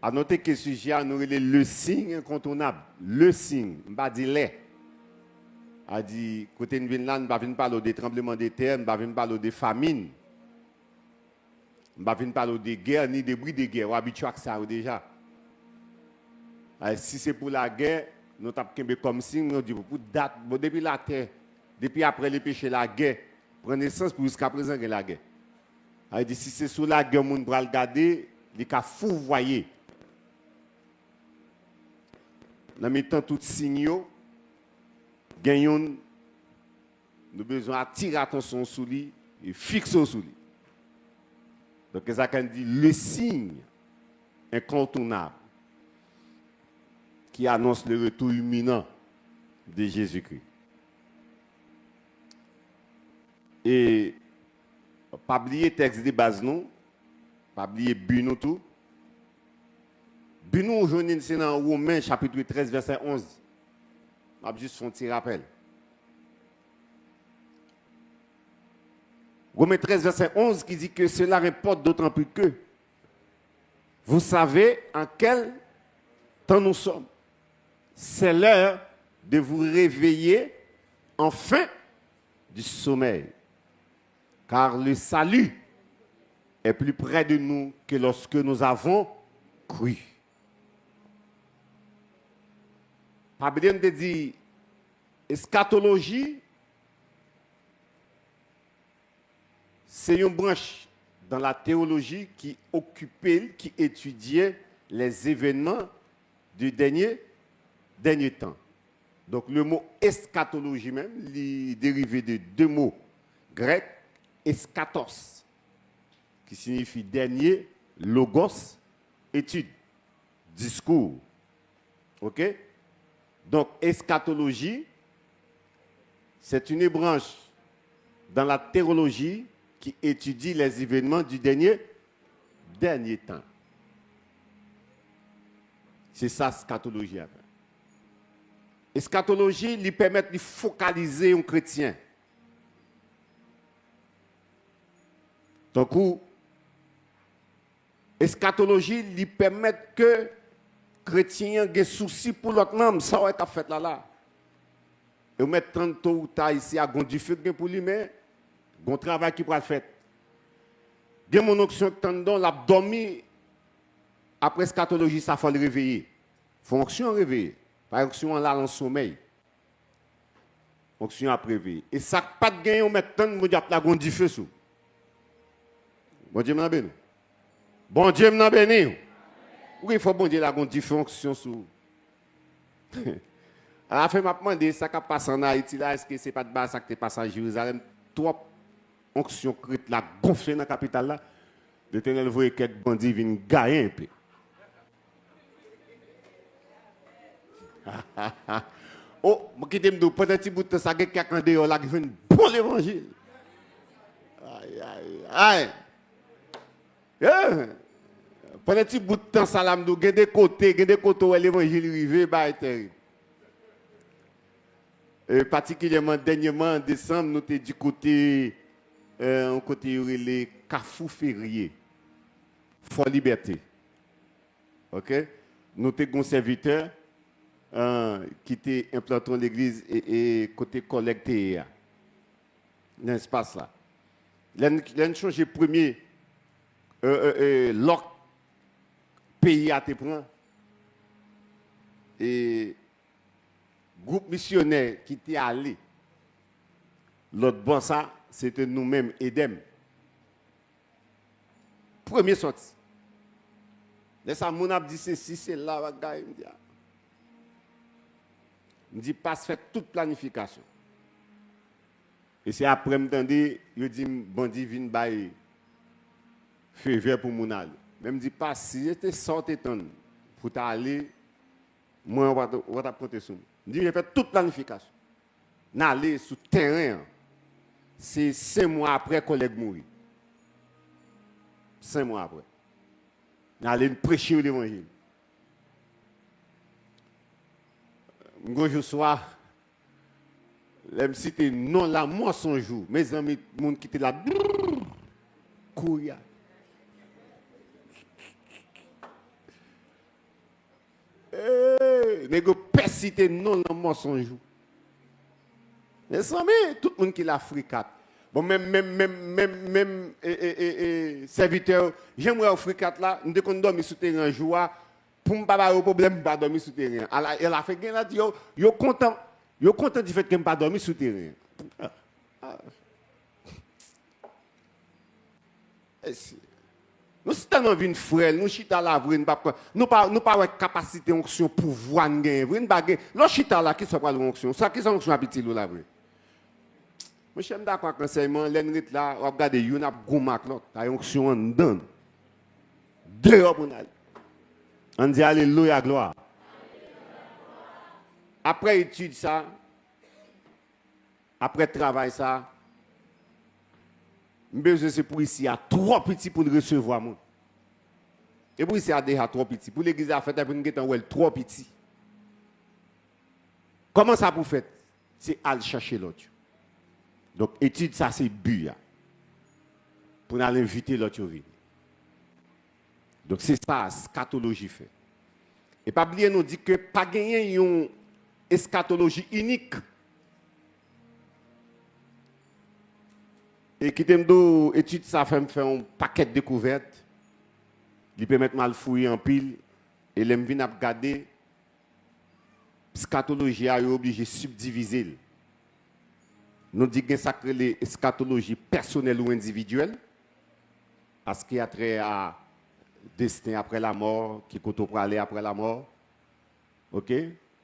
À noter que ce sujet, nous avons le signe incontournable. Le signe, je ne vais pas dire les. A dit, côté nous là, nous ne parler des tremblements de terre, nous ne parler des famines. Nous ne parler de guerre ni des bruits de guerre. On est habitué à ça déjà. Si c'est pour la guerre, nous avons comme signe, nous disons, pour date, depuis la terre, depuis après les péchés, la guerre, prend naissance pour jusqu'à présent la guerre. Il dit, si c'est sous la guerre, nous va regarder, il y a fourvoyer. Dans mes temps, tous signaux, gagnons, nous avons besoin d'attirer attention sur lui et fixer sur lui. Donc, ça dit le signe incontournable qui annonce le retour imminent de Jésus-Christ. Et pas oublier le texte de base, non, pas oublier but tout. But nous, aujourd'hui, c'est dans Romains chapitre 13, verset 11. Je vais juste faire un petit rappel. Romains 13, verset 11, qui dit que cela importe d'autant plus que vous savez en quel temps nous sommes. C'est l'heure de vous réveiller enfin du sommeil. Car le salut est plus près de nous que lorsque nous avons cru. Pas besoin de dire eschatologie, c'est une branche dans la théologie qui occupait, qui étudiait les événements du dernier temps. Donc le mot eschatologie même, il est dérivé de deux mots grecs, eschatos, qui signifie dernier, logos, étude, discours. OK? Donc, eschatologie, c'est une branche dans la théologie qui étudie les événements du dernier temps. C'est ça, eschatologie. Eschatologie lui permet de focaliser un chrétien. Donc, eschatologie lui permet que chrétien ait des soucis pour l'autre même, ça va être fait là. Et on met 30 tôt ou tard ici à du feu pour lui, mais bon travail qui pourra le faire. Il y a mon onction qui tendon, l'a dormi après eschatologie, ça faut le réveiller. Fonction réveiller. Pas onction là en sommeil. Onction à réveiller. Et ça pas de gain on met tant de la gon du feu sous. Bon Dieu m'en béni. Bon Dieu m'en béni. Oui, il faut bon Dieu la gon du fonction sous. À la fin m'a demandé ça qui passe en Haïti là, est-ce que c'est pas de bas ça qui passe à Jérusalem, trois onction crête la gonflé dans la capitale là. L'Éternel voyait quelques bandits viennent gagner un peu. Oh, moi qui t'aime pendant un petit bout de temps, ça a quelqu'un dehors là qui fait un bon l'évangile. Aïe, aïe, aïe. Pendant un petit bout de temps, ça l'a m'dou, il y a des côtés où l'évangile arrivé, bah, est terrible. Particulièrement, dernièrement, en décembre, nous étions du côté, les Carrefour Férié, Fort Liberté. OK? Nous étions un serviteur qui était implanté dans l'église et côté collecté. Dans l'espace là. L'un changé premier, l'autre pays à te prendre. Et groupe missionnaire qui était allé, l'autre bon ça, c'était nous-mêmes, Edem. Premier sorti. Là, ça, mon a dit ceci, c'est là, il me dit. Il me dit, passe, fait toute planification. Et c'est après, me dit, il dit, bon, dit, vin bail, feu vert pour mon aller. Mais me dit, passe, si j'étais sorti pour t'aller, moi, on va t'apporter ça. Il dit, j'ai fait toute planification. N'aller sur le terrain, c'est 5 mois après que collègue mourit. 5 mois après. N'aller prêcher l'évangile. Un jour soir, je cité non la moisson jour. Mes amis, monde qui étaient là, couilla. Négo persiste non dans mensonge. Mais ça, mais tout le monde qui l'a fricate. Bon, même serviteur, j'aimerais offrir 4 là, dès qu'on dormit sous terrain un jour, pour ne pas avoir de problème, pas dormir sous terrain. Elle a fait gain là, dit, yo content du fait qu'elle ne pas dormir sous terrain. Nous sommes tellement une frère, nous chita là, nous pas capacité onction pouvoir gagner, nous chita là qui soit pas l'onction, ça qui sont onction habitude là vrai. Moi je suis d'accord avec l'enseignement, l'enrit là, on regarde yon a gros marque là, ta onction en dedans. Dehors pour aller. On dit alléluia gloire. Après étude ça, après travail ça, besoin c'est pour ici à 3 petits pour le recevoir moi. Et pour ici à déjà 3 petits. Pour l'église à faire pour nous get en 3 petits. Comment ça pour faire? C'est aller chercher l'autre. Donc étude ça c'est but pour aller inviter l'autre venir. Donc c'est ça scatologie fait. Et pas oublier nous dit que pas gagner une eschatologie unique. Et qui t'aime étude ça fait un paquet de découvertes. Il permet mal fouiller en pile et l'aime vinn à regarder scatologie est obligé de subdiviser. Nous disons que ça crée les eschatologie personnelle ou individuelle parce qu'il y a trait à destin après la mort, qui côté pour aller après la mort. OK?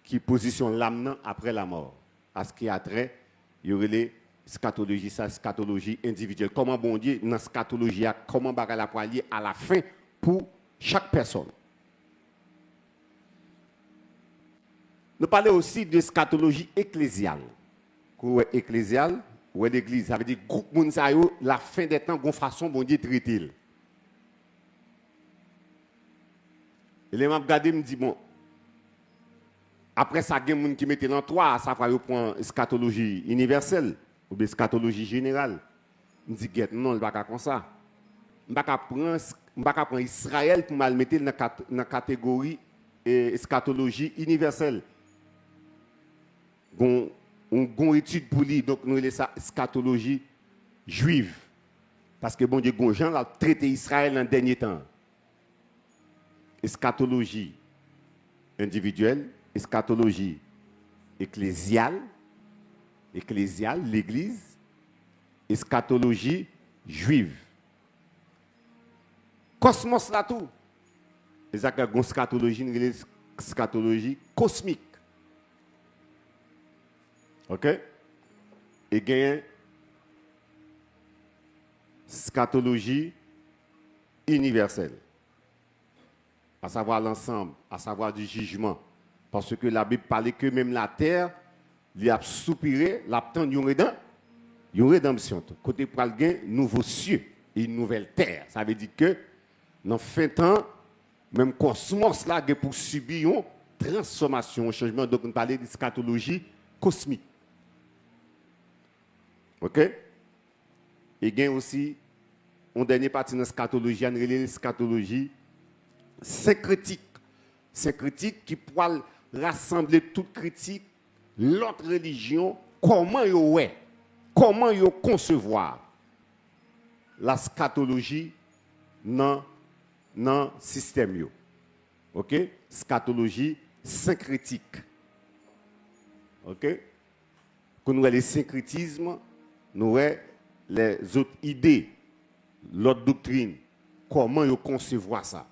Qui positionne l'âme après la mort. Parce qu'il y a trait, il y aurait les scatologie, ça, scatologie individuelle. Comment bon Dieu, dans la scatologie, comment bagarre la poilier à la fin pour chaque personne. Nous parlons aussi de scatologie ecclésiale. Ecclésiale, ou l'église, ça veut dire groupe moun sa yo, la fin des temps, gon façon bon Dieu traiter. Et les m'a regardé me dit bon, après ça, il y a des gens qui mettent dans 3, ça va prendre scatologie universelle ou bien scatologie générale. Je dis non, il ne va pas comme ça. Je ne vais pas prendre Israël pour me mettre dans la catégorie eschatologie universelle. On étude pour lui, donc nous avons ça eschatologie juive. Parce que bon Dieu, Jean a traité Israël en dernier temps. Eschatologie individuelle, eschatologie ecclésiale, l'église, eschatologie juive. Cosmos là tout. Les accords eschatologie, une eschatologie cosmique. OK? Et gagne scatologie universelle. À savoir l'ensemble, à savoir du jugement. Parce que la Bible parlait que même la terre, il a soupiré, l'attend une rédemption. Côté pour le nouveau cieux et une nouvelle terre. Ça veut dire que dans fin temps, même cosmos là, pour subir une transformation, un changement. Donc on parlait de scatologie cosmique. OK? Et il y a aussi une dernière partie de la scatologie, une scatologie syncrétique. Syncrétique qui pourra rassembler toute critique, l'autre religion, comment ils concevoir la scatologie dans le système. OK? Scatologie syncrétique. OK? Quand nous avons le syncrétisme, nous avons les autres idées, l'autre doctrine, comment ils concevoir ça.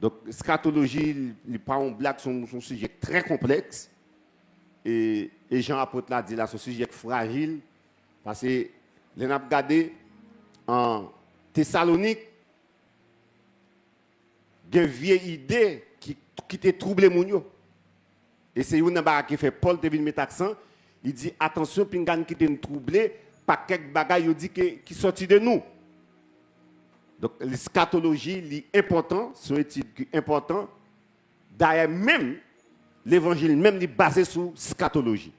Donc, scatologie, les parents blagues sont un sujet très complexe. Et Jean Apôtre l'a dit là, c'est un sujet fragile. Parce que, les n'a regardé en Thessalonique, il y a une vieille idée qui te trouble les gens. Et c'est une qui fait Paul te vient mettre accent. Il dit attention, pingan qui te troublé par quelques bagages qui sortent de nous. Donc, l'eschatologie est important, c'est une étude importante. D'ailleurs, même, l'évangile même est basé sur scatologie.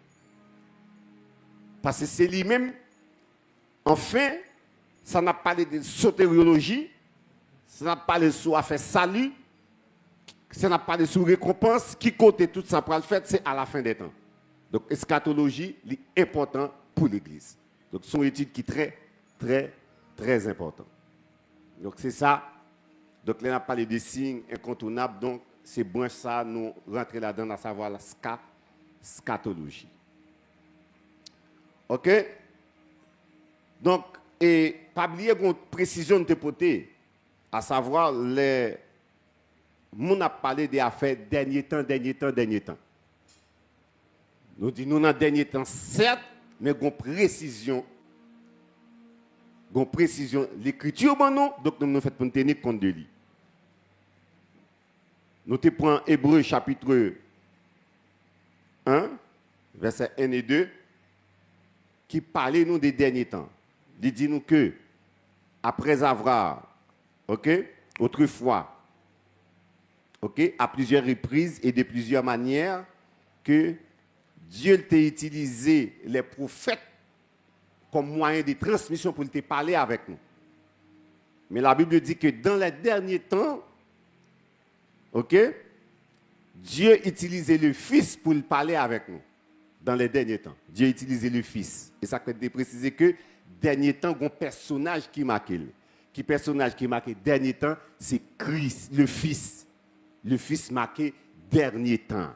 Parce que c'est lui-même, enfin, ça n'a pas parlé de sotériologie, ça n'a pas parlé sur affaire salut, ça n'a pas de sous-récompense, qui côté tout ça pour le faire, c'est à la fin des temps. Donc, eschatologie est important pour l'Église. Donc, c'est une étude qui est très, très, très importante. Donc, c'est ça. Donc, là, on a parlé des signes incontournables. Donc, c'est bon ça, nous rentrer là-dedans, à savoir la scatologie. OK? Donc, et pas oublier une précision de te porter, à savoir, les gens a parlé des affaires dernier temps. Nous disons, dans le dernier temps, certes, mais une précision. L'écriture, bon, non, donc nous faisons pour tenir compte de lui. Nous te prenons Hébreu chapitre 1, versets 1 et 2, qui parlait nous des derniers temps. Il dit nous que, après avoir, autrefois, à plusieurs reprises et de plusieurs manières, que Dieu t'a utilisé les prophètes comme moyen de transmission pour te parler avec nous. Mais la Bible dit que dans les derniers temps, Dieu utilisait le Fils pour parler avec nous. Dans les derniers temps, Dieu utilisait le Fils. Et ça peut être précisé que dernier temps, il y a un personnage qui marque. Qui personnage qui marque dernier temps, c'est Christ, le Fils. Le Fils marqué dernier temps.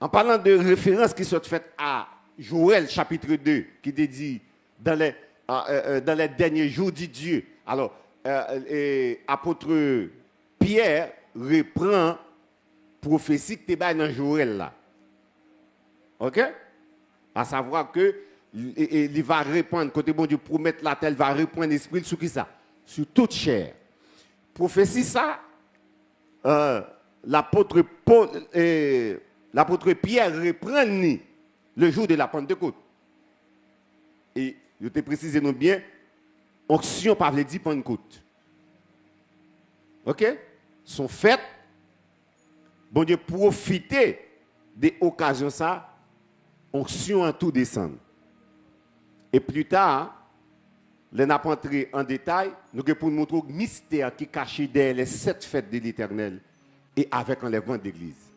En parlant de références qui sont faites à Joël chapitre 2, qui dit dans les derniers jours dit Dieu. Alors, apôtre Pierre reprend prophétie que tu as dans Joël là. OK? À savoir que il va répondre, côté bon Dieu promet la terre, va répondre l'esprit sur qui ça? Sur toute chair. Prophétie ça, l'apôtre Pierre reprend le jour de la Pentecôte. Et je te précise nous bien, onction par le dit Pentecôte. OK? Sont faites, bon Dieu, profiter des occasions ça, onction en tout descendre. Et plus tard, les n'a pas entré en détail, nous pour nous montrer le mystère qui est caché derrière les 7 fêtes de l'Éternel et avec enlèvement de l'Église.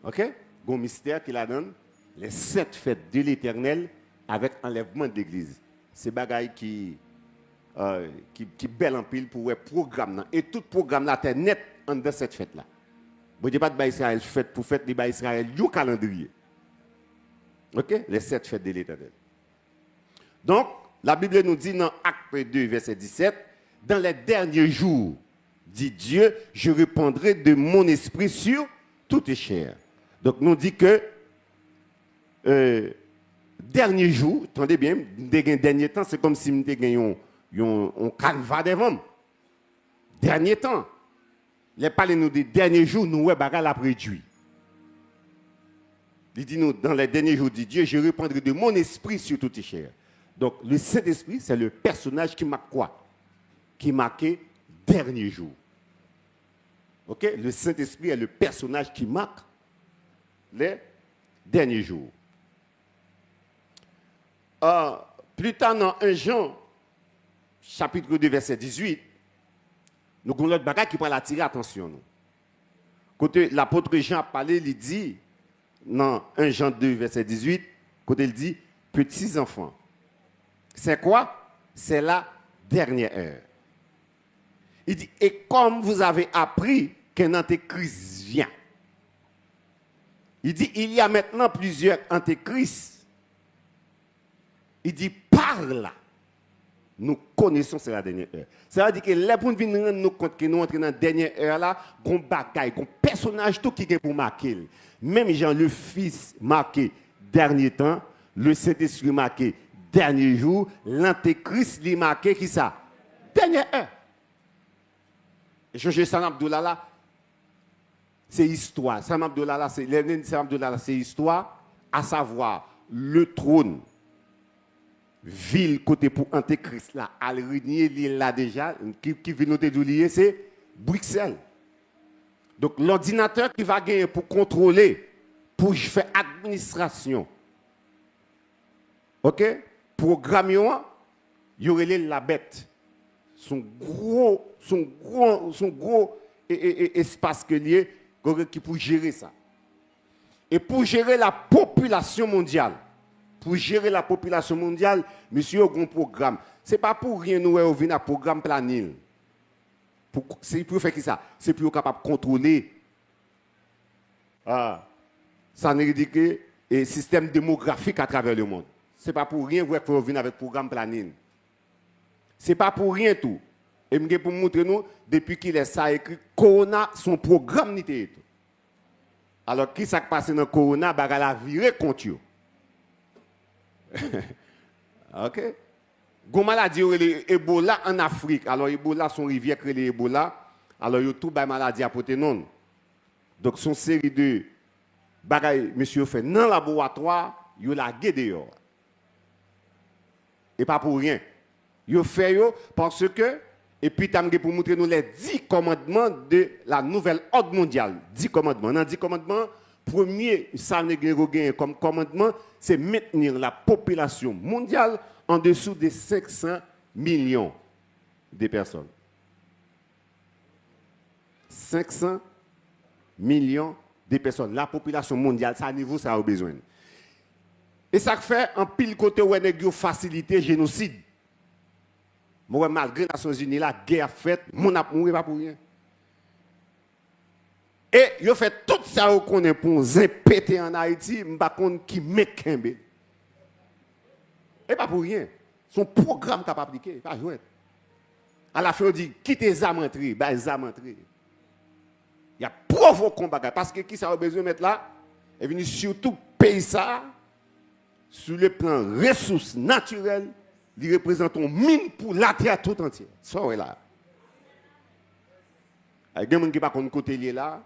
OK? Bon mystère qui la donne, les 7 fêtes de l'Éternel avec enlèvement de l'Église. C'est bagaille qui belle en pile pour le programme. Et tout programme là est net en cette fête là. Vous ne dites pas de Israël fête pour fête de Israël, il y a un calendrier. OK? Les 7 fêtes de l'Éternel. Donc, la Bible nous dit dans Acte 2, verset 17, dans les derniers jours, dit Dieu, je répandrai de mon esprit sur toute chair. Donc, nous dit que dernier jour, attendez bien, dernier temps, c'est comme si nous avons un canevas devant. Dernier temps. Les parler nous des derniers jours, nous ouais bagarre la réduit. Il dit nous dans les derniers jours, dit Dieu, je répandrai de mon esprit sur toute chair. Donc, le Saint-Esprit, c'est le personnage qui marque quoi? Qui marquait dernier jour. OK? Le Saint-Esprit est le personnage qui marque les derniers jours. Plus tard, dans 1 Jean, chapitre 2, verset 18, nous avons l'autre bagage qui peut attirer l'attention. Côté l'apôtre Jean a parlé, il dit, dans 1 Jean 2, verset 18, côté il dit, petits enfants. C'est quoi? C'est la dernière heure. Il dit, et comme vous avez appris qu'un antéchrist vient, il dit, il y a maintenant plusieurs antéchrists. Il dit, par là, nous connaissons c'est la dernière heure. Ça veut dire que les pour nous rendre compte que nous entrons dans la dernière heure là, gon bagaille, gon personnage tout qui est pour marquer. Même Jean le Fils marqué dernier temps, le Saint-Esprit marqué dernier jour, l'antéchrist lui marqué qui ça? Dernière heure. Et Josué Sam Abdullah là, c'est histoire. Sam Abdullah là, c'est histoire, à savoir le trône. Ville côté pour Antéchrist là, à régner l'île là déjà, qui vient noter d'oublier, c'est Bruxelles. Donc l'ordinateur qui va gagner pour contrôler, pour faire administration, ok, programme, il y aurait la bête. espace que lié qui pour gérer ça. Et pour gérer la population mondiale, monsieur, a un programme. Ce n'est pas pour rien nous venir à un programme planning. C'est pour faire qui ça? C'est pour être capable de contrôler ça veut dire que le système démographique à travers le monde. Ce n'est pas pour rien que vous venir avec un programme planning. Ce n'est pas pour rien tout. Et je vais pour montrer nous, depuis qu'il est ça écrit, Corona, son programme n'était tout. Alors, qui s'est passé dans Corona, bah, la viré contre eux. Ok? Gon maladie Ebola en Afrique. Alors Ebola son rivière créé Ebola. Alors yo tout ba maladie à porter non. Donc son série de bagaille monsieur fait dans laboratoire, yo la dehors. Et pas pour rien. Yo fait yo parce que et puis t'as pour montrer nous les 10 commandements de la nouvelle ordre mondiale. 10 commandements. Dans 10 commandements, premier ça comme commandement, c'est maintenir la population mondiale en dessous de 500 millions de personnes. 500 millions de personnes. La population mondiale, ça à niveau, ça a besoin. Et ça fait un pile côté où on a facilité le génocide. Moi, malgré les Nations Unies, la guerre faite, mon a mouru pas pour rien. Et il fait tout ça qu'on est pour péter en Haïti, je ne sais pas qui met Kembe. Et pas pour rien. Son programme qu'a pas appliqué, pas jouer. À la fin, on dit quittez les âmes entrées, bah les âmes entrées. Il y a provoqué combat parce que qui ça a besoin de mettre là, est venu surtout payer ça sur le plan ressources naturelles, il représente une mine pour la terre tout entière. Ça est là. Il y a des gens qui ne sont pas côté là.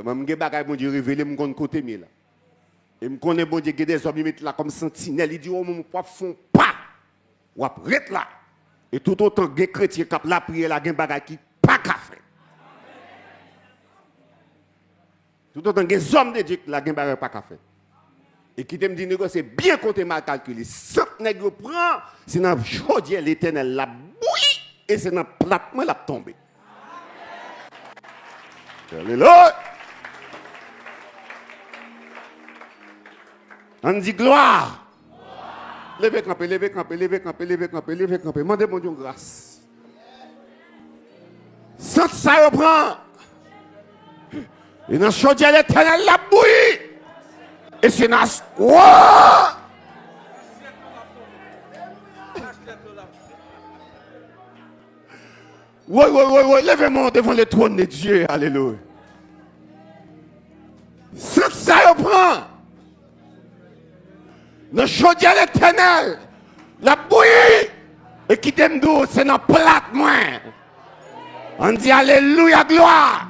Même des gens qui ont révélé mon côté là. Et je connais bon Dieu qui des hommes qui mettent là comme sentinelle, il dit oh mon pas font pas. Ou après là. Et tout autant que chrétien qui la prière là, gen bagay qui pas ka fait. Tout autant que les hommes de Dieu qui la gen bagay pas ka fait. Et qui te me dit c'est bien compté mal calculé. 100 nègres prend, c'est dans jodier l'Éternel la bouillie et c'est dans platement la tomber. Alléluia. On dit gloire. Levez camper, levez camper, levez camper, levez camper, levez camper. Demandez mon Dieu grâce. Sans ça reprend. Et dans chaudière l'Éternel la bouillie. Et c'est dans oui, levez-moi devant le trône de Dieu. Alléluia. Sans ça reprend. Dans chaudière l'Éternel, la bouillie, et qui t'aime d'eau, c'est dans plate moins. On dit Alléluia, gloire.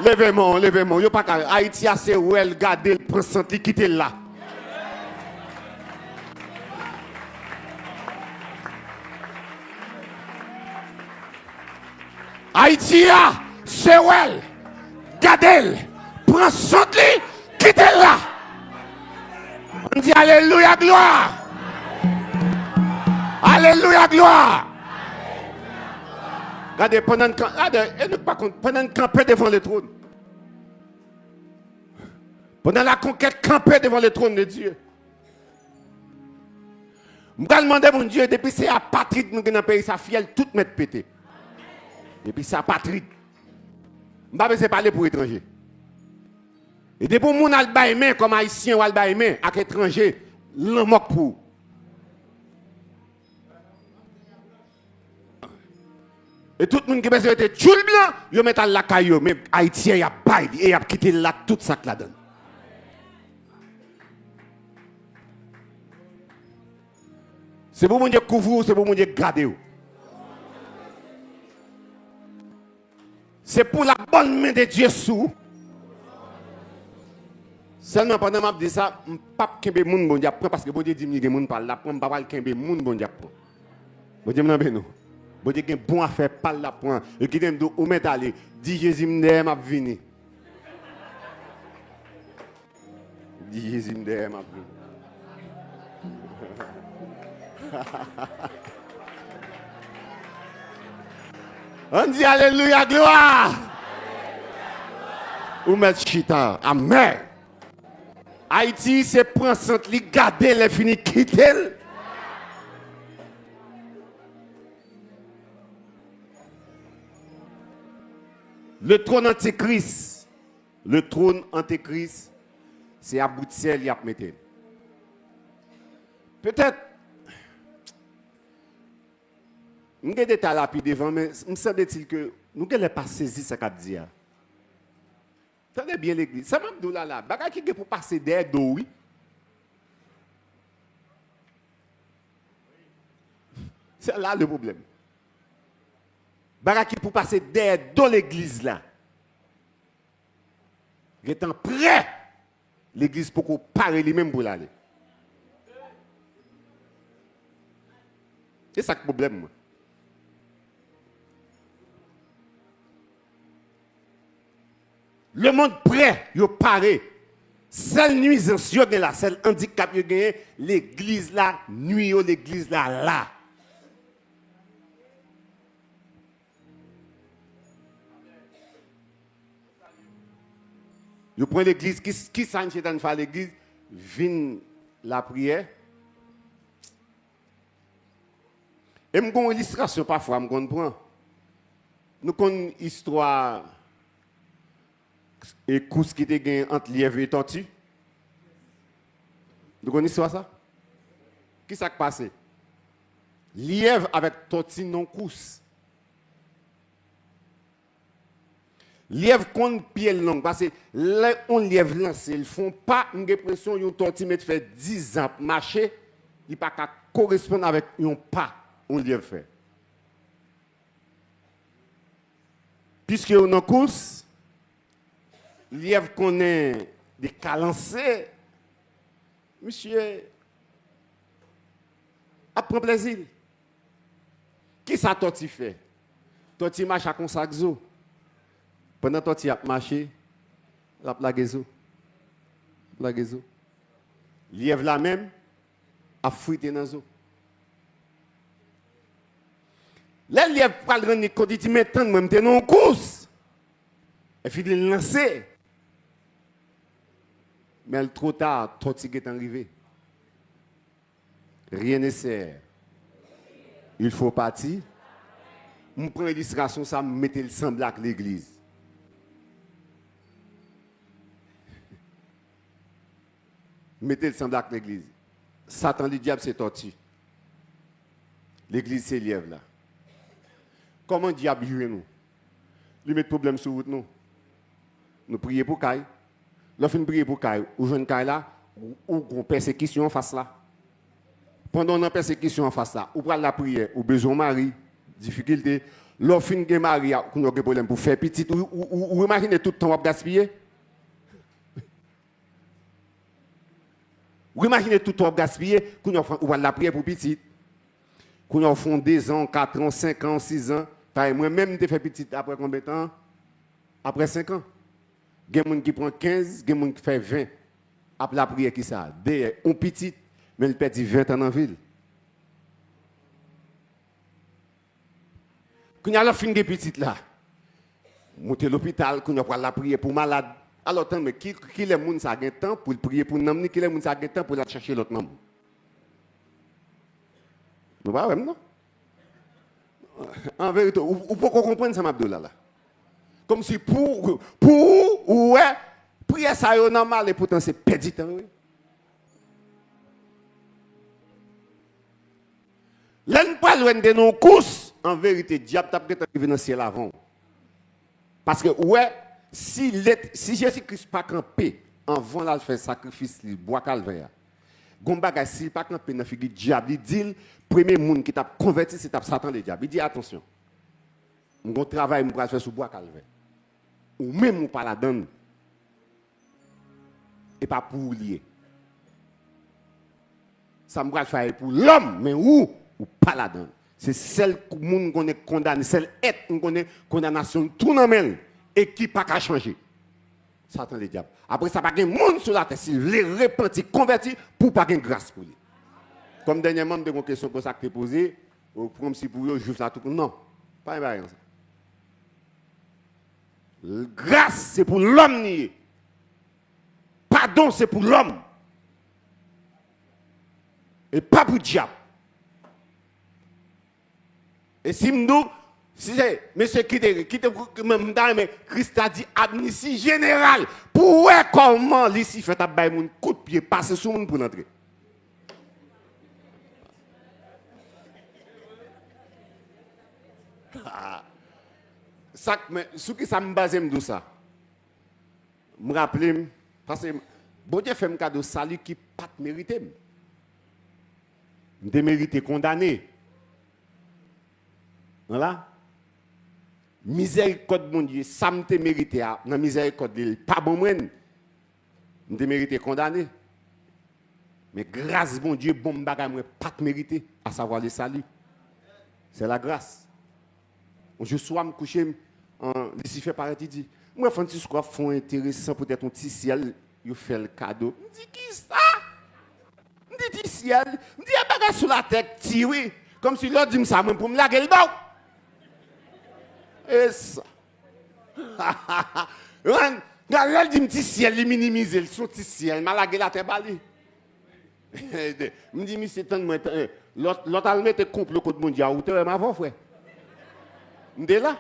Levez-moi, levez-moi. Yo pas Haïti a c'est où elle garde le prend quitter là. Haïti a c'est où elle garde prend quitter là. On dit Alléluia, gloire. Alléluia, gloire. Regardez, pendant que camper devant le trône. Pendant la conquête, camper devant le trône de Dieu. Je vais demander mon Dieu, depuis c'est apatride nous dans le pays, ça fiel tout mettre pété. Depuis c'est apatride. Je ne vais pas parler pour étrangers. Et depuis mon albaïmé, comme haïtien ou albaïmé, avec étranger, l'en moque pour. Et tout le monde qui a été tchoul blanc, ils mettent à la caillou. Mais haïtien, il a pas et il a quitté là tout ça que la donne. C'est pour mon Dieu couvrir, c'est pour mon Dieu garder. C'est pour la bonne main de Dieu sous. Seulement pendant que je dis ça, je ne peux pas kembe moun bon Dieu parce que bon Dieu dit que moun parle là, je ne peux pas kembe moun bon Dieu. Bon Dieu m'en nous. Bon Dieu gen bon affaire parle là point. Et qui t'aime où mettre aller, dit Jésus m'dem m'a venir. Dit Jésus m'dem m'a venir. On dit Alléluia, gloire. Ou mettre chita. Amen. Haïti, c'est prendre centre, garder les finis, quitter. Le trône antéchrist. Le trône antéchrist, c'est à bout de ciel, il y a mettre. Peut-être, nous avons des détails là devant, mais me semble-t-il que nous n'avons pas saisi ce qu'a dit. Tenez bien l'église. Ça m'a dit là, bagay qui est pour passer derrière d'eau, oui. C'est là le problème. Bagay qui pour passer derrière dans l'église là. Étant prêt, l'église pour qu'on parle lui-même pour l'aller. C'est ça le problème. Moi. Le monde prêt, il paraît. Seule nuisance, il là, seul handicap, il y a l'église là, nuit, l'église là. Je prends l'église, qui s'en chétan fait l'église, vient la prière. Et je prends une illustration parfois, je comprends. Nous avons une histoire et course qui était entre lièvre et tortue. Vous connaissez ça? Qui s'est passé? Lièvre avec tortue non course. Lièvre contre pied long parce que là on lièvre lancé, ils font pas une impression une tortue mais fait 10 ans marcher, il pas correspondre avec un pas on lièvre fait. Puisque on en course lièvre connaît des calancés, monsieur apprend plaisir. Qui ça tortue fait? Tortue marche à consaczo. Pendant que tu as marché, la plagezo. Lièvre la même, a fruité dans l'eau. Les lièvres parlent de quand ils mettent même t'es en course. Et puis ils lancer. Mais trop tard, tout est arrivé. Rien ne sert. Il faut partir. Je prends l'illustration, ça me mettait le semble avec l'église. Mettez le semble avec l'église. Satan, le diable, c'est tortue. L'église, c'est lièvre là. Comment le diable joue nous? Il met problème sur route nous. Nous prions pour Caille. Lorsqu'on prie pour Caille, ou jeune Caille là, ou une persécution en face là. Pendant une persécution en face là, ou prendre la prière, ou besoin de mari, difficulté. Lorsqu'on a mari, on a des problèmes pour faire petit, ou imaginez tout le temps gaspiller. Vous imaginez tout le temps gaspillé, qu'on a la prière pour petit, qu'on a fait 2 ans, 4 ans, 5 ans, 6 ans. Moi-même, je fais petit après combien de temps? Après 5 ans. Il y a des gens qui prennent 15, il y a des gens qui font 20. Après la prière, qui ça? D'ailleurs, on petit, mais il perd 20 ans dans la ville. Quand il y a la fin de petit là, monter à l'hôpital, qu'on a la prière pour malade. Alors, mais qui les gens qui ont temps pour prier pour nous, qui les gens qui ont temps pour aller chercher l'autre nom? Nous ne pouvons non? En vérité, vous pouvez comprendre ça, Abdullah là. Comme si pour ouais, prier ça est normal et pourtant c'est perdu temps. Oui. Là, nous pas loin de nos courses. En vérité, le diable t'a peut-être arrivé dans le ciel avant. Parce que, ouais, si Jésus-Christ pas campé avant de faire sacrifice, il boit calvaire. Gombaga, s'il pas campé dans la figure du diable, il dit, le premier monde qui t'a converti, c'est Satan le diable. Il dit, attention, mon travail, je vais faire sous bois calvaire. Ou même, on pas la donne. Et pas pour lier. Ça me va faire pour l'homme, mais où? Ou pas la donne. C'est celle monde qu'on est condamné, celle être qu'on est condamnation tout dans même et qui pas qu'à changer. Satan le diable. Après ça pas de monde sur la terre s'il les repentir, convertir pour pas de grâce pour lui. Comme dernièrement, je me une question que ça que posée, comme si pour eux, juste là tout. Non, pas un ça. Grâce, c'est pour l'homme. Pardon, c'est pour l'homme. Et pas pour le diable. Et si nous, si c'est, monsieur qui te, Christ a dit amnistie générale. Pour comment l'ici fait un coup de pied, passer sur monde pour entrer. Ça, mais ce qui ça me base de ça, me rappelle, parce que bon Dieu fait un cadeau salut qui pas mérité. Je mérité condamné. Voilà. Miséricorde mon Dieu, ça me mérité dans miséricorde pas bon moi. Je mérité condamné. Mais grâce mon Dieu, bon bagay moi pas mérité, à savoir le salut. C'est la grâce. Je suis me coucher en Lucifer paraît dit moi Francisco font intéressant peut-être un petit ciel, il fait le cadeau. Je dis qui ça? Je dis ciel, je dis bagay sur la tête tiré comme si l'autre dit ça pour me laguer le dos. Et ça. Regarde, dit petit ciel, il minimise son petit ciel, m'a lagué la tête balé. Me dit monsieur tant moi l'autre a mettre complot contre mon Dieu à hauteur ma voix frère. M'dé là.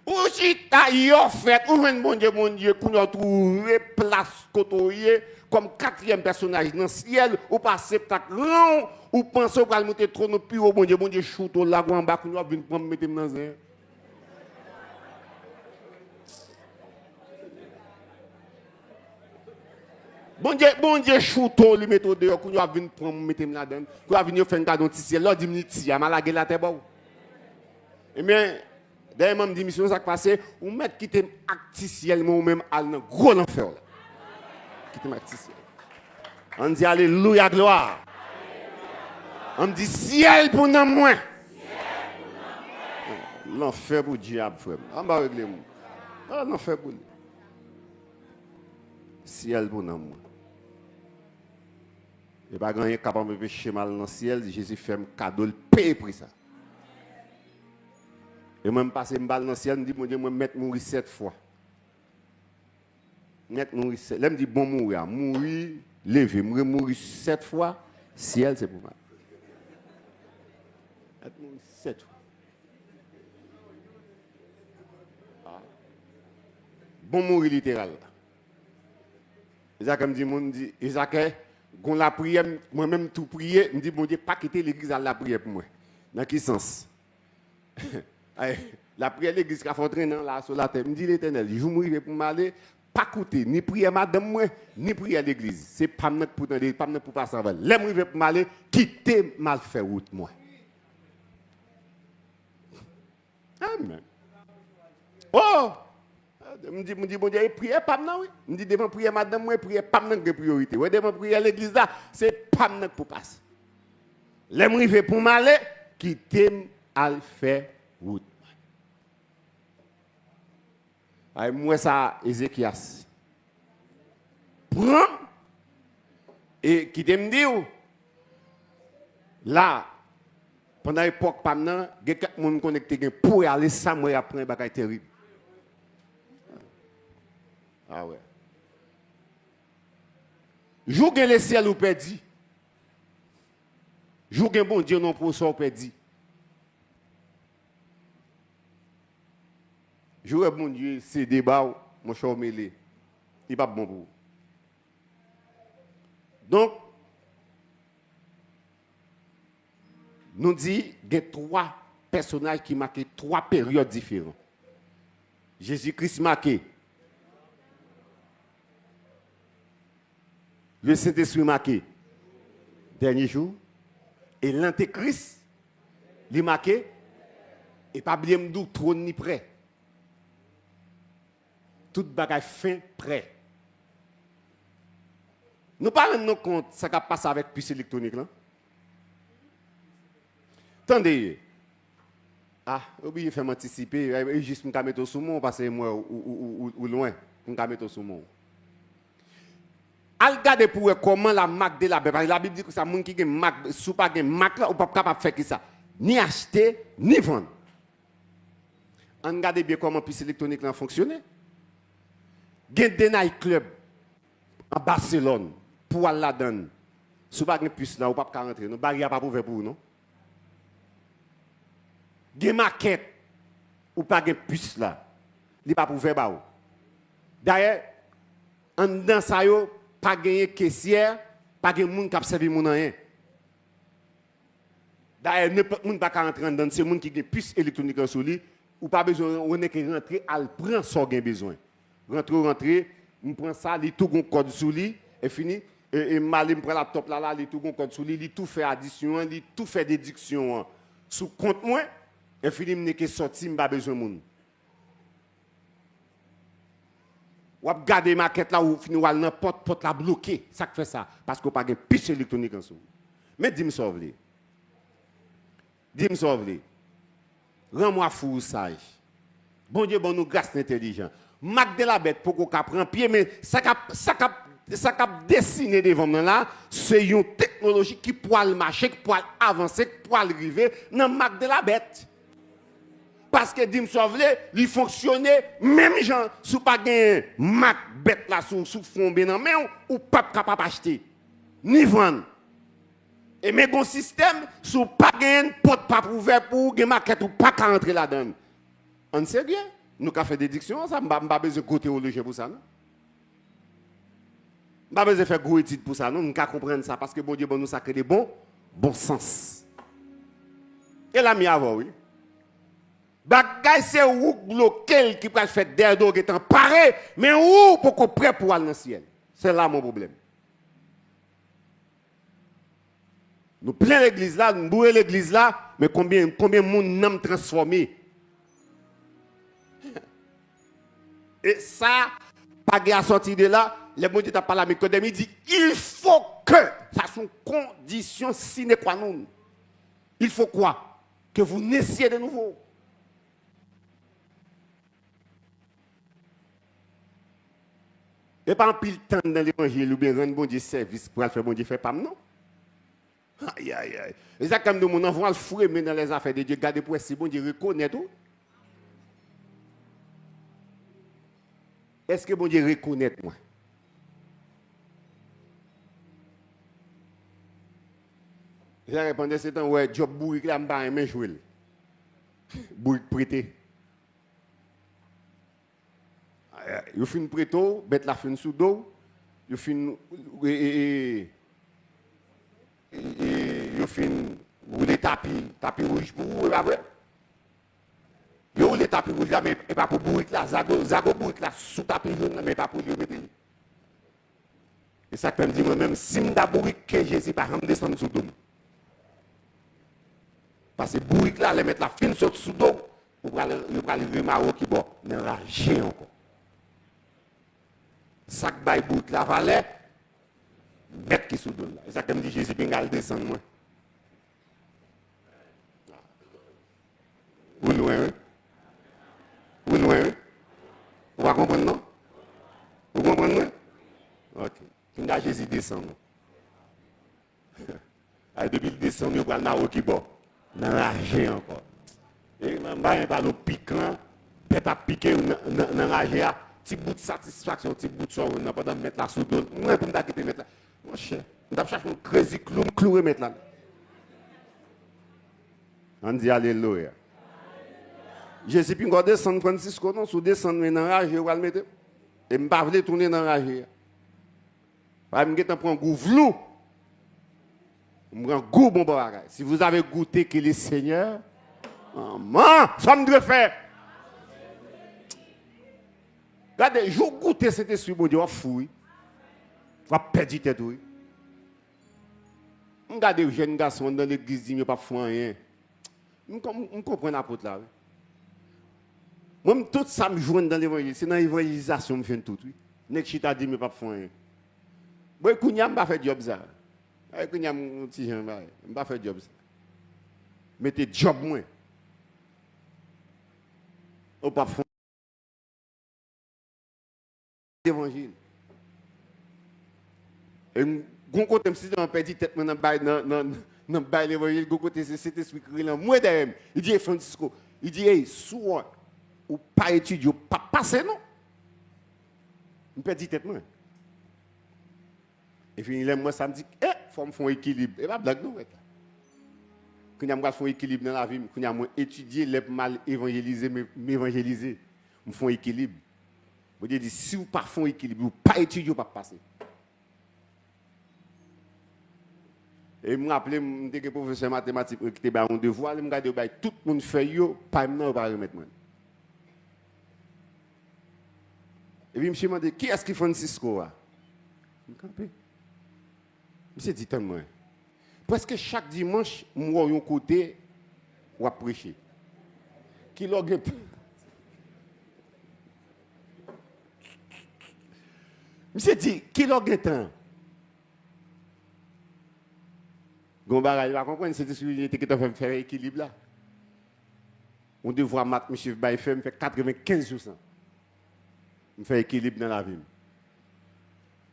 Ou si ta yo fait ou mon Dieu qu'on a trouvé place côtoyer comme quatrième personnage dans le ciel ou pas spectacle ou penser qu'on va monter trop puis au bon Dieu shoot au lac en bas qu'on va venir prendre mettre dans un bon Dieu shoot au lui mettre dehors qu'on va venir prendre mettre là-dedans qu'on va venir faire un cadeau ciel là dit minutes a malagué la tête bon et bien d'ailleurs me dit mission ça passé ou mettre quitter acticiel ou même à un gros enfer là quitter acticiel on dit alléluia gloire. On dit ciel pour nous moins. L'enfer pour le diable, frère. On va régler. L'enfer pour lui. Ciel pour nous moins. Et pas grand capable de pécher mal dans le ciel. Jésus fait un cadeau, le paye pour ça. Et moi, je passe une balle dans le ciel, je dis, mon Dieu, je vais mettre mourir 7 fois. Mettre mourir 7. Là, je dis, bon, mourir. Mourir, lever, mourir 7 fois. Ciel, c'est pour moi. 7 fois. Bon mourir littéral. Isaac me dit, Isaac, quand la prière, moi-même tout prier, me dit, bon Dieu, pas quitter l'église à la prière pour moi. Dans quel sens? La prière l'église qui a fait traîner là sur la terre. Me dit l'Éternel, je mourir pour m'aller, pas coûter, ni prier madame moi, ni prier à l'église. C'est pas notre pour passer en val. Les mourir pour m'aller, quitter mal faire route moi. Amen. Oh! Me dit, bon Dieu, prier pas maintenant, oui. Me dit, devant prier madame, moi, prier pas maintenant que priorité. Ouais, devant prier à l'église là, c'est pas maintenant pour passer. Les m'rivé pour m'aller, quitter al faire route. Ay moi ça Ézéchias. Prends et qui te me dit là pendant l'époque pas maintenant, il y a quelques monde connecté pour aller ça moi après un bagage terrible. Ah ouais. Jour que le ciel ou perdu. Jour que bon Dieu non pour ça perdu. Jour bon Dieu c'est débat mon cher mêlé. Il pas bon pour vous. Donc nous dit qu'il y a 3 personnages qui marquent 3 périodes différentes. Jésus-Christ marqué. Le Saint-Esprit marqué. Dernier jour. Et l'Antéchrist, il marqué. Et pas oublier m'dou trône ni prêt. Tout bagage fin prêt. Nous parlons de compte ça qui passe avec puce électronique là. Attendez. Ah, oubliez faire m'anticiper, juste me mettre sous mon parce que moi ou loin, me mettre sous mon. Al regarder pour voir comment la marque de la bête. Parce que la Bible dit que ça, monde qui a marque, sous pas une marque là, ou pas capable de faire ça. Ni acheter, ni vendre. On regarde bien comment puce électronique là fonctionne. Il y a des nightclubs en Barcelone pour aller là-dedans. Si vous n'avez pas de puce là, vous ne pouvez pas rentrer. Nous barrière pas ouvert pour vous, non? Des maquettes ou pas de puce là. Il n'est pas ouvert pour vous. D'ailleurs, en dedans ça yo, pas de caissière, pas de monde qui a servi mon rien. D'ailleurs, n'importe monde pas rentrer dedans, c'est monde qui a puce électronique sur lui, ou pas besoin on est que rentrer, elle prend ce qu'il a besoin. Rentrer, on prend ça, il tout un code sur lui et fini. Et mal prend la top là, il tout un code sur lui, il tout fait addition, il tout fait déduction sous compte moi et fini me que sorti, m'pas besoin monde. Ou regarder maquette là ou fini ou n'importe porte la bloqué, ça fait ça parce qu'on pas de piche électronique en sous. Mais dis-moi sauve. Dis-moi sauve. Rends-moi fou sage. Bon Dieu, bon nous grâce intelligent. Mac de la bête pour qu'on prenne pied, mais ça cap dessiné devant nous là, c'est une technologie qui pourrait marcher, qui pourrait avancer, qui pourrait arriver dans Mac de la bête. Parce que dim sauve il fonctionnait même gens sous pas gain Mac bête là sous fond ben en main ou pas capable acheter ni vendre. Et mais bon système sous pas gain porte pas ouvert pour gain maquette ou pas rentrer là-dedans. On sait bien. Nous avons fait des déductions, ça n'a pas besoin de côté théologie pour ça. Nous pas besoin de faire gros études pour ça. Nous avons comprendre ça parce que bon Dieu, bon nous ça crée des bon sens. Et la mi avant, oui. Bagay c'est ou bloqué qui peut faire des dos qui est paré, mais où pour qu'on prêt pour aller dans le ciel. C'est là mon problème. Nous plein l'église là, nous bourrons l'église là, mais combien de monde n'a transformé? Et ça, pas à sortir de là, les gens qui ont parlé à Nicodème, ils disent il faut que, ça sont conditions sine qua non. Il faut quoi? Que vous naissiez de nouveau. Et pas un pile temps dans l'évangile ou bien rendre bon Dieu service pour faire bon Dieu faire pas non. Aïe aïe aïe. Et ça comme nous mon enfant le fouet mais dans les affaires de Dieu, garder pour si bon Dieu reconnaît tout. Est-ce que bon Dieu reconnaît moi? J'ai répondu c'est un ouais job bourrique là m'pas aimer jouer. Bourrique prêté. Yo fin prêto, bête la fin sous dos, yo fin yo fin rouler tapis rouge pour vous là vrai. Yo rouler tapis rouge là mais pas pour bourrique là, zago bourrique là sous tapis jaune mais pas pour lui mettre. Et ça peut me dire moi-même si m'da bourrique que Jésus pas me descendre sous dos. Parce que bourrique là, les mettre la fin sous dos, pour aller remarquer qui bon, n'enrager encore. Sac bail bout la valette, bête qui sous dos là. Et ça comme dit Jésus, puis il descendre moi. Vous loin, vous loin, vous va comprendre non? Vous comprenez non? Ok. Puis là Jésus descend. Depuis le descend, il va aller qui bon, n'enrager encore. Et même pas le piquant, peut-être à piquer n'enrager. Petit bout de satisfaction, petit bout de soin, on n'a pas de mettre là sous dos. Moi, pour me mettre là. Mon cher, on doit chercher un crazy clou et mettre là. On dit Alléluia. Jésus, puis on va descendre Francisco, non, sous descendre dans la rage, on va le mettre. Et je ne vais pas tourner dans la rage. Je vais prendre un goût flou. Je prends un goût bon bagage. Si vous avez goûté que le Seigneur, maman, ça me doit faire. Regardez, je goûte cet esprit, mon Dieu, on fouille. On va perdre tête. Regardez, les jeunes garçons dans l'église, ils ne pas faire rien. Je comprends l'apôtre là. Moi, tout ça me joue dans l'évangile. C'est dans l'évangélisation que je fais tout. Nek chita dit, je ne pas faire rien. Moi, je ne vais pas faire job ça. Je ne vais pas faire job ça. Mettez job moi. Ou pas faire l'évangile. Et gon côté me si on perdu tête dans bail dans bail l'évangile, gon côté c'est cet esprit qui là moi derrière. Il dit Francisco, il dit hey, soit ou pas étudier, ou pas passer non. On perdu tête moi. Et puis moi ça me dit faut me faire équilibre. Et pas blague non. Quand y a faire équilibre dans la vie, quand y a étudier les mal évangéliser m'évangéliser, me font équilibre. Vous dit si vous pas font équilibre, ou pas étudier, ou pas passer. Et me rappelle me que professeur mathématique qui était un devoir, me regarder tout le monde fait yo, pas maintenant pas remettre moi. Et puis monsieur m'a dit qui est-ce qui Francisco a? Me camper. Monsieur dit moi. Presque chaque dimanche, moi un côté ou à prêcher. Qui l'a Monsieur dit qui l'a temps? Gombara, il va comprendre, c'est celui qui t'a fait faire équilibre là. On devrait mettre monsieur Baïfem fait 95%. Je fais équilibre dans la vie.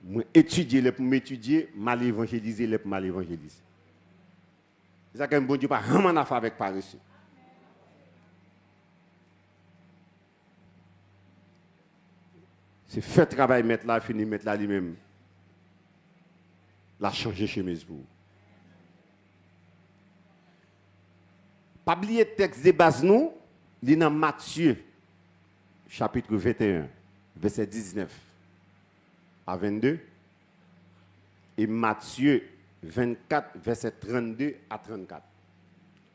Je étudier pour m'étudier, mal évangéliser pour mal évangéliser. C'est ça qu'un bon Dieu pas vraiment affaire avec paresseux. C'est fait travail mettre là, fini mettre là lui-même. La changer chemise pour. Pas oublier le texte de base nous, il est dans Matthieu chapitre 21 verset 19 à 22 et Matthieu 24 verset 32 à 34.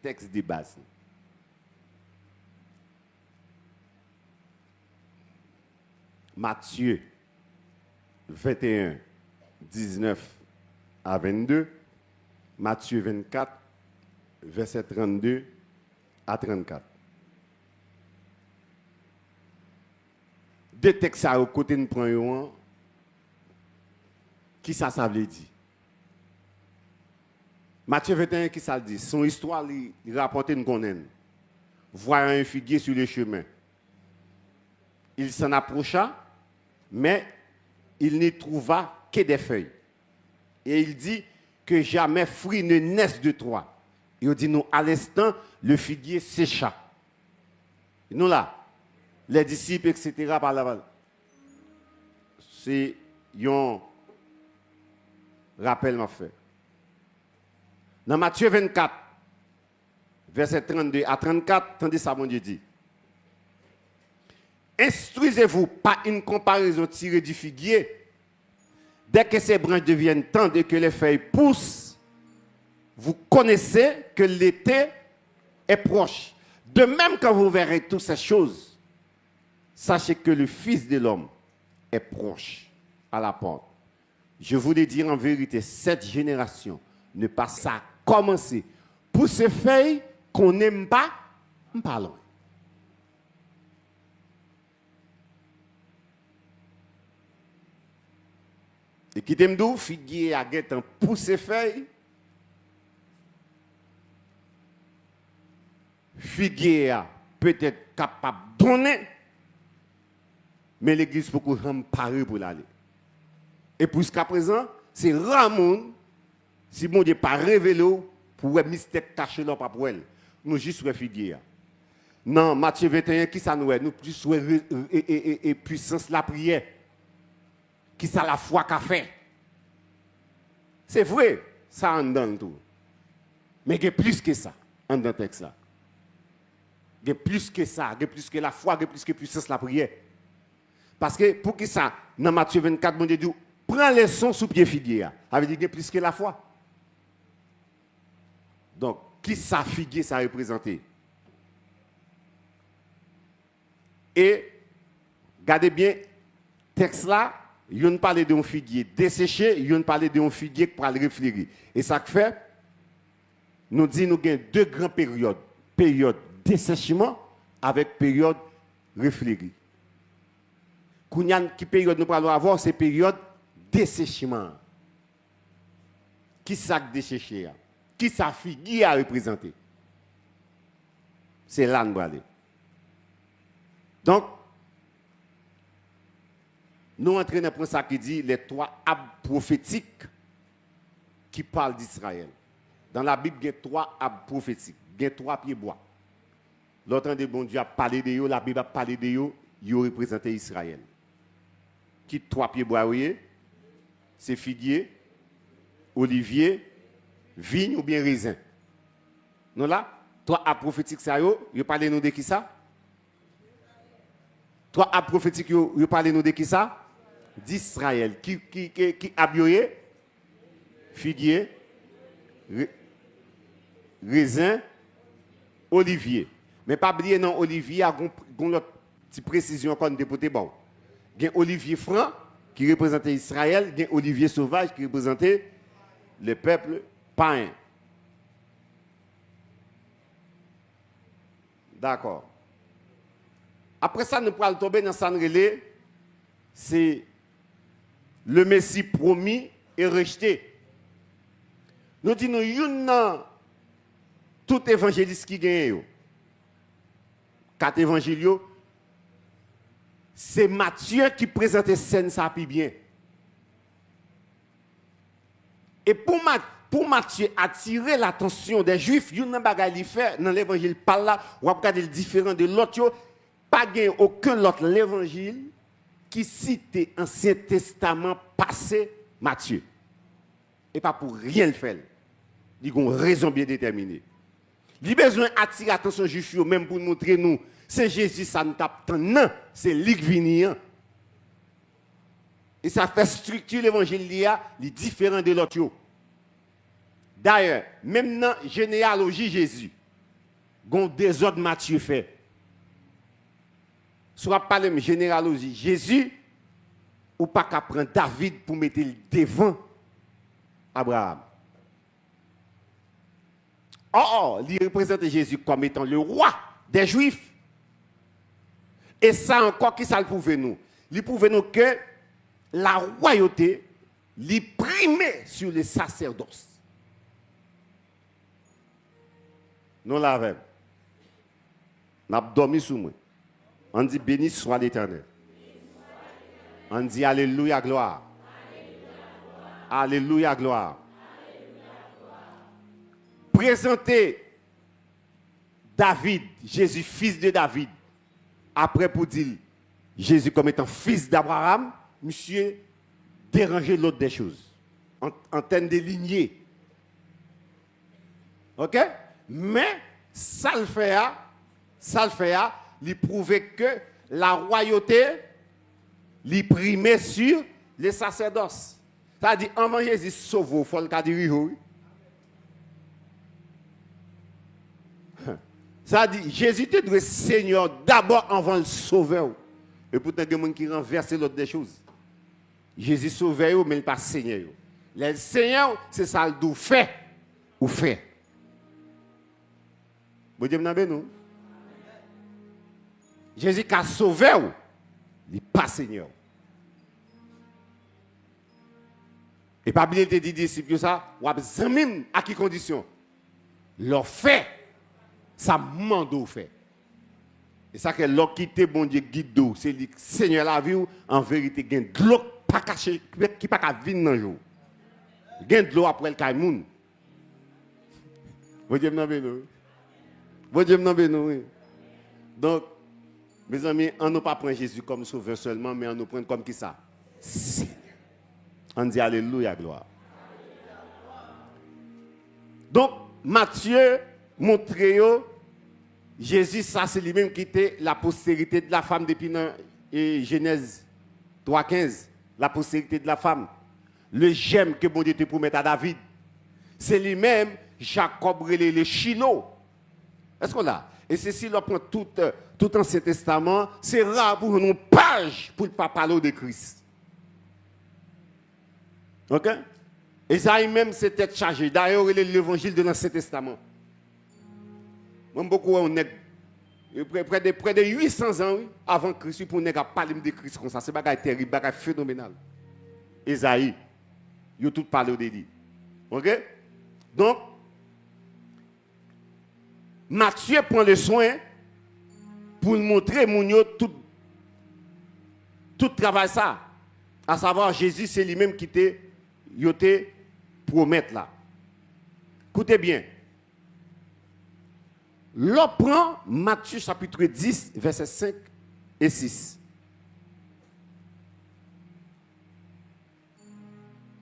Texte de base. Matthieu 21 19 à 22, Matthieu 24 verset 32 à 34. Deux textes à côté de prendre qui ça veut dire. Matthieu 21 qui ça dit, son histoire il rapporte une connaît. Voyant un figuier sur le chemin. Il s'en approcha, mais il n'y trouva que des feuilles. Et il dit que jamais fruit ne naisse de toi. Il dit nous à l'instant le figuier sécha. Nous là, les disciples, etc. par là. C'est un rappel m'a fait. Dans Matthieu 24, verset 32 à 34, tandis ça, mon Dieu dit. Instruisez-vous pas une comparaison tirée du figuier. Dès que ces branches deviennent tendres et que les feuilles poussent, vous connaissez que l'été est proche. De même, quand vous verrez toutes ces choses, sachez que le Fils de l'homme est proche à la porte. Je voulais dire en vérité, cette génération ne pas ça commencer pour ces feuilles qu'on n'aime pas, on parle. Et qui t'aime d'où, figuier à guetter pour ces feuilles, figuier peut-être capable de donner, mais l'église faut qu'on paré pour l'aller. Et jusqu'à présent, c'est Ramon, si mon Dieu pas révélé pour un mystère caché là pas pour elle. Nous juste sur figuier. Non, Matthieu 21 qui ça nous est, nous plus sur et puissance la prière. Qui ça la foi qu'a fait. C'est vrai, ça en donne tout. Mais il y a plus que ça en dans le texte là. Il y a plus que ça, il y a plus que la foi, il y a plus que puissance la prière. Parce que pour qui ça, dans Matthieu 24, mon Dieu dit, prends les sons sous pied figuier. Ça veut dire qu'il y a plus que la foi. Donc, qui ça figuier, ça représente. Et, regardez bien, texte là, il y a parlé d'un figuier desséché, il y a parlé d'un figuier pour aller réfléchir. Et ça fait, nous dit nous avons deux grandes périodes. Période dessèchement avec période réfléchie. Qui période nous allons avoir, c'est période dessèchement. Qui ça desséché? Qui ça figuier à représenter? C'est là nous allons. Donc, nous entraînons pour ça qui dit les trois arbres prophétiques qui parle d'Israël. Dans la Bible, il y a 3 arbres prophétiques, il y a 3 pieds bois. L'autre de bon Dieu a parlé de eux, la Bible a parlé de eux, ils ont représenté Israël. Qui 3 pieds bois, voyez? C'est figuier, olivier, vigne ou bien raisin. Non là, 3 arbres prophétiques, ça y est, parlez nous de qui ça? 3 arbres prophétiques, vous parlez nous de qui ça? D'Israël. Qui a bioé? Figuier, raisin, olivier. Mais pas oublier, non, olivier a une petite précision encore de dépoter bon. Il y a olivier franc qui représentait Israël, il y a olivier sauvage qui représentait le peuple païen. D'accord. Après ça, nous pourrons tomber dans Sanrelé, c'est le Messie promis et rejeté. Nous disons, tout évangéliste qui gagne, 4 évangiles, c'est Matthieu qui présente scène ça plus bien. Et pour Matthieu attirer l'attention des Juifs, il y a un bagage fait dans l'évangile par là, ou regarder le différent de l'autre, pas gain aucun autre l'évangile qui cite l'Ancien Testament passé Matthieu. Et pas pour rien le faire. Il y a une raison bien déterminée. Il a besoin d'attirer l'attention des Juifs, même pour nous montrer nous, c'est Jésus, ça nous tape non, c'est lui qui vient. Et ça fait structure l'évangile, il est différent de l'autre. D'ailleurs, même dans la généalogie Jésus, il y a des autres Matthieu fait. Soit parler de généalogie Jésus, ou pas qu'à prendre David pour mettre le devant Abraham. Il représente Jésus comme étant le roi des Juifs. Et ça encore, qui ça le prouve nous? Il prouve nous que la royauté lui primait sur les sacerdoces. Nous l'avons. Nous avons dormi sous moi. On dit béni soit l'Éternel. On dit alléluia gloire. Alléluia gloire. Présenter David, Jésus fils de David, après pour dire Jésus comme étant fils d'Abraham, monsieur déranger l'autre des choses en termes de lignée. OK? Mais ça le fait, il prouvait que la royauté lui primait sur les sacerdoces. Ça dit, avant Jésus sauve, il faut le dire oui. Ça dit, Jésus te doit Seigneur d'abord avant le sauveur. Et pourtant, il y a des gens qui renversent l'autre des choses. Jésus sauveur, mais il n'est pas Seigneur. Le Seigneur, c'est ça le doux fait ou fait. Vous dites, nous? Jésus qui a sauvé, il n'est pas Seigneur. Et pas bien te dit disciples ça, ou à quelle condition? Leur fait, ça mando fait. Et ça que l'on quitte bon Dieu guide d'eau, c'est le Seigneur la vie en vérité gain de l'eau pas caché qui pas venir dans jour. Gain de l'eau après le caïmoun. Vous dites non nous. Vous dites non nous. Donc mes amis, on ne pas prendre Jésus comme sauveur seulement, mais on nous prend comme qui ça? Seigneur. On dit alléluia gloire. Donc Matthieu montre Jésus, ça c'est lui-même qui était la postérité de la femme depuis Genèse 3,15. La postérité de la femme. Le gemme que bon Dieu te promet à David. C'est lui-même, Jacob relé le Shiloh. Est-ce qu'on l'a? Et ceci, l'on prend tout Ancien Testament, c'est rare pour une page pour ne pas parler de Christ. Ok? Esaïe même s'était chargé. D'ailleurs, il est l'évangile de l'Ancien Testament. Même beaucoup, on est près de 800 ans avant Christ pour ne parler de Christ comme ça. C'est un terrible, un phénoménal. Esaïe, il a tout parlé de lui. Ok? Donc, Matthieu prend le soin pour montrer tout travail ça. À savoir, Jésus, c'est lui-même qui était promettre là. Écoutez bien. L'on prend Matthieu chapitre 10, versets 5 et 6.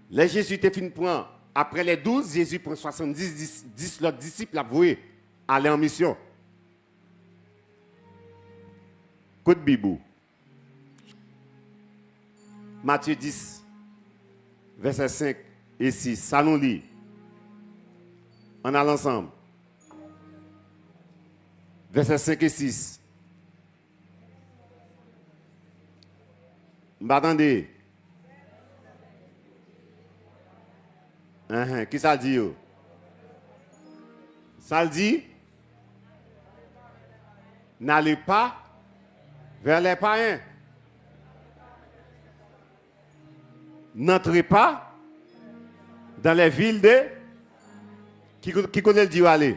Les Jésus était fini prendre. Après les 12, Jésus prend 70, 10 l'autre disciples à vouer, aller en mission. Côte Bibou. Matthieu 10, versets 5 et 6. Ça nous lit. On a l'ensemble. Versets 5 et 6. M'attendez. Qui ça dit? Ça dit, n'allez pas vers les païens. N'entrez pas dans les villes de... Qui connaît le dire aller?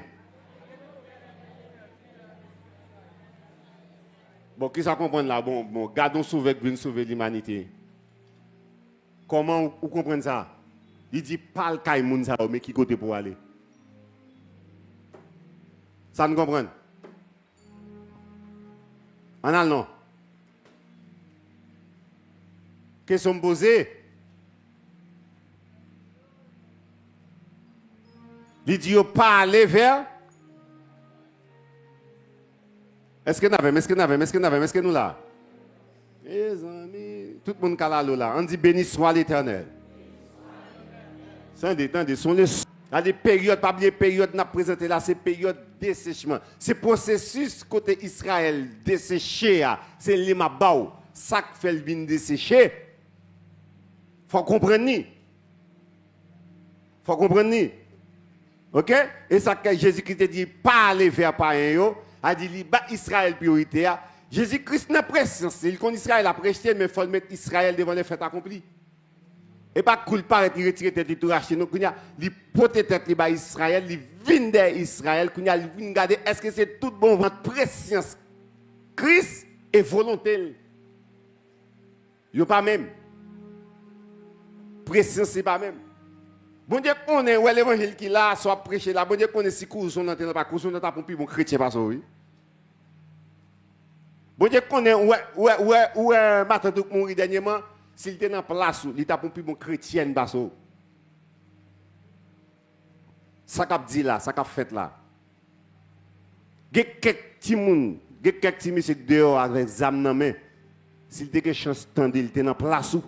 Bon, qui ça comprend là? Bon, gardons sauver pour sauver l'humanité. Comment vous comprenez ça? Il dit pas le cas mais qui côté pour aller? Ça nous comprend? En a non. Question me posée. Il dit pas aller vers. Est-ce que nous là? Les amis, tout le monde est là. On dit béni soit l'Éternel. Attendez, sont les périodes, pas les périodes n'a présenté là, c'est période dessèchement. C'est processus côté Israël desséché, c'est l'imabao. Ça qui fait le vin desséché. Faut comprendre. OK? Et ça que Jésus-Christ dit pas aller vers païen, a dit bah Israël priorité. Jésus-Christ n'a présence, il connaît Israël a prêché mais il faut mettre Israël devant les fêtes accomplies. Et pas cool pas retirer tête tout racheter nous kounya li pote tête li ba Israël li vinn de Israël kounya li vinn garder est-ce que c'est tout bon votre préscience Christ et volonté yo pas même préscience c'est pas même bon Dieu connaît ouais l'évangile qui là soit prêcher là bon Dieu connaît si cours son dans pas cours son dans pas bon chrétien pas ça oui bon Dieu connaît ouais matin tout mourir dernièrement. S'il était dans place, il était pour plus bon chrétien basso. Ça qu'a dit là, ça qu'a fait là. Il y a quelques petits moun, il y a quelques petits monsieur dehors avec zam nan main. S'il était quelque chance tendre, il était dans place,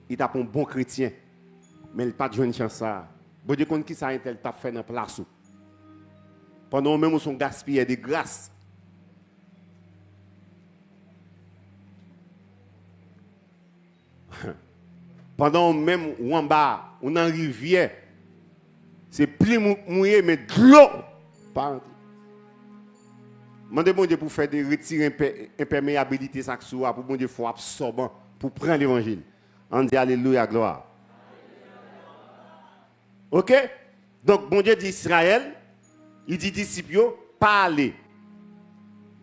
il était pour un bon chrétien. Mais il pas de joindre chance ça. Bon Dieu connaît qui ça intel t'a fait dans place. Pendant même son gaspiller de grâce. Pendant même ou en bas, on en rivière, c'est plus mouillé, mais de l'eau. Demandez bon Dieu pour faire des retirs imperméabilité chaque soir, pour bon Dieu faut absorbant, pour prendre l'évangile. On dit alléluia, gloire. Ok? Donc bon Dieu dit Israël, il dit disciples, pas aller.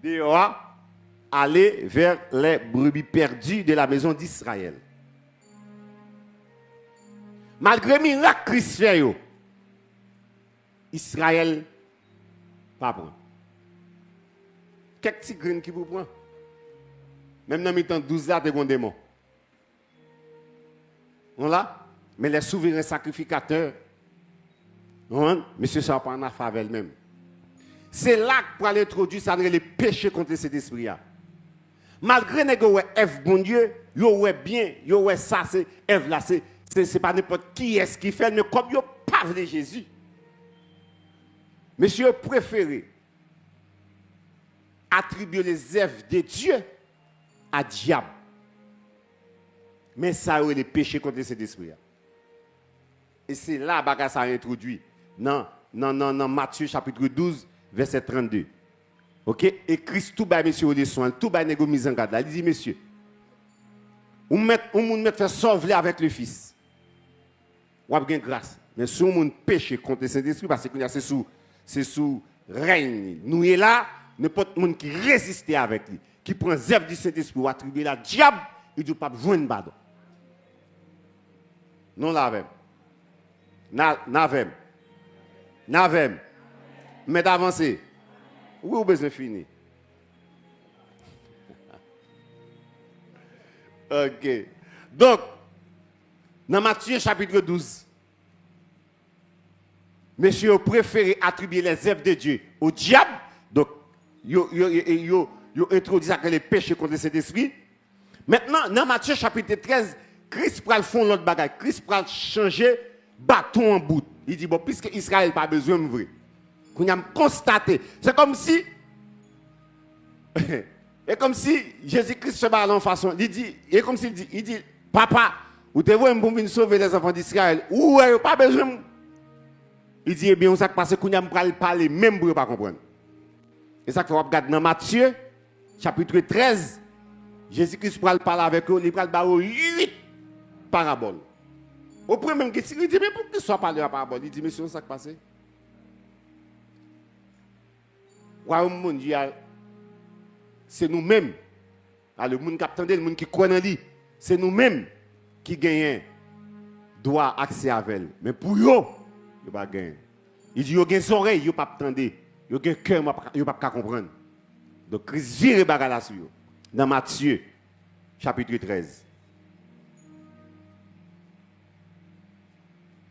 Dehors, aller vers les brebis perdues de la maison d'Israël. Malgré miracle Christ fait, Israël pas prend. Quelques petits graines qui vous prend. Même dans le temps 12 là, des démons. On là, mais les souverains sacrificateurs, monsieur ça pas en affaire avec même. C'est là que pour aller introduire ça les péchés contre cet esprit là. Malgré que Ève bon Dieu, yo ouais bien, yo ouais ça c'est Ève là c'est pas n'importe qui est-ce qui fait mais comme yo pas de Jésus. Monsieur préféré attribuer les œuvres de Dieu à diable. Mais ça est les péchés contre cet esprit là. Et c'est là que ça a introduit dans Matthieu chapitre 12 verset 32. OK? Et Christ tout bas monsieur les soins, tout bas négo mise en garde là. Il dit monsieur, on met faire sauver avec le fils. On a bien grâce. Mais si on péché contre le Saint-Esprit parce que c'est sous règne. Nous est là, n'importe monde qui résiste avec lui, qui prend zèbre du Saint-Esprit ou attribuer la diable, il ne doit pas joindre badon. Non là même. Navem. Navem. Mais d'avancer. Oui, ou besoin fini. Ok. Donc, dans Matthieu chapitre 12, messieurs ont préféré attribuer les œuvres de Dieu au diable. Donc, ils ont introduit ça que les péchés contre cet esprit. Maintenant, dans Matthieu chapitre 13, Christ pral font l'autre bagaille. Christ pral changer bâton en bout. Il dit, bon, puisque Israël n'a pas besoin de vrai. Qu'on a constaté. C'est comme si... Et comme si Jésus-Christ se bat en façon. Il dit, et comme s'il dit, il dit, papa, vous devez pour venir sauver les enfants d'Israël. Ou pas besoin. Il dit, eh bien, on s'est passé qu'on a parler même pour ne pas comprendre. Et ça, il faut regarder dans Matthieu, chapitre 13, Jésus-Christ parle avec eux, il parle de 8 paraboles. Au premier question, il dit, mais pourquoi il soit parlé de la parabole? Il dit, monsieur, ça qui passe. Royaume mondial, c'est nous-mêmes. Le monde qui attendait, le monde qui croit dans lui, c'est nous-mêmes qui gagnons droit accès à elle. Mais pour eux, ils ne pas gagner. Il dit, ils ont des oreilles, ils ne pas attendre. Ils ont un cœur, ils ne pas comprendre. Donc, Christ vire bagarre là sur eux. Dans Matthieu, chapitre 13.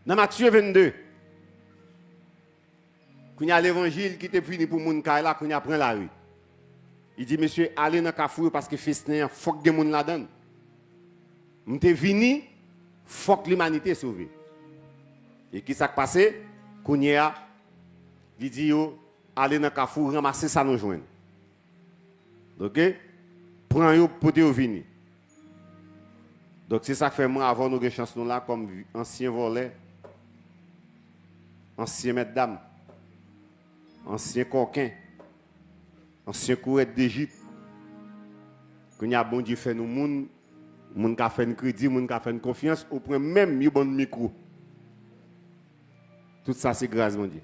Dans Matthieu 22, quand il y a l'évangile qui était fini pour moun kay là, quand il prend la rue. Il dit, monsieur, allez dans le Carrefour parce que festin, il faut que des gens là-dedans. Je suis venu, il faut que l'humanité soit sauvée. Et qui s'est passé? Quand il dit, allez dans le Carrefour, ramasser ça nous joindre. Ok? Prends-yo pour te venir. Donc c'est ça que fait moi avant nos chances là comme ancien volet, ancien maître dame, ancien coquin, ancien courette d'Égypte. Quand y a bon Dieu fait nous moun ka fait un crédit, moun ka fait une confiance, au point même yo bon micro. Tout ça c'est grâce mon Dieu.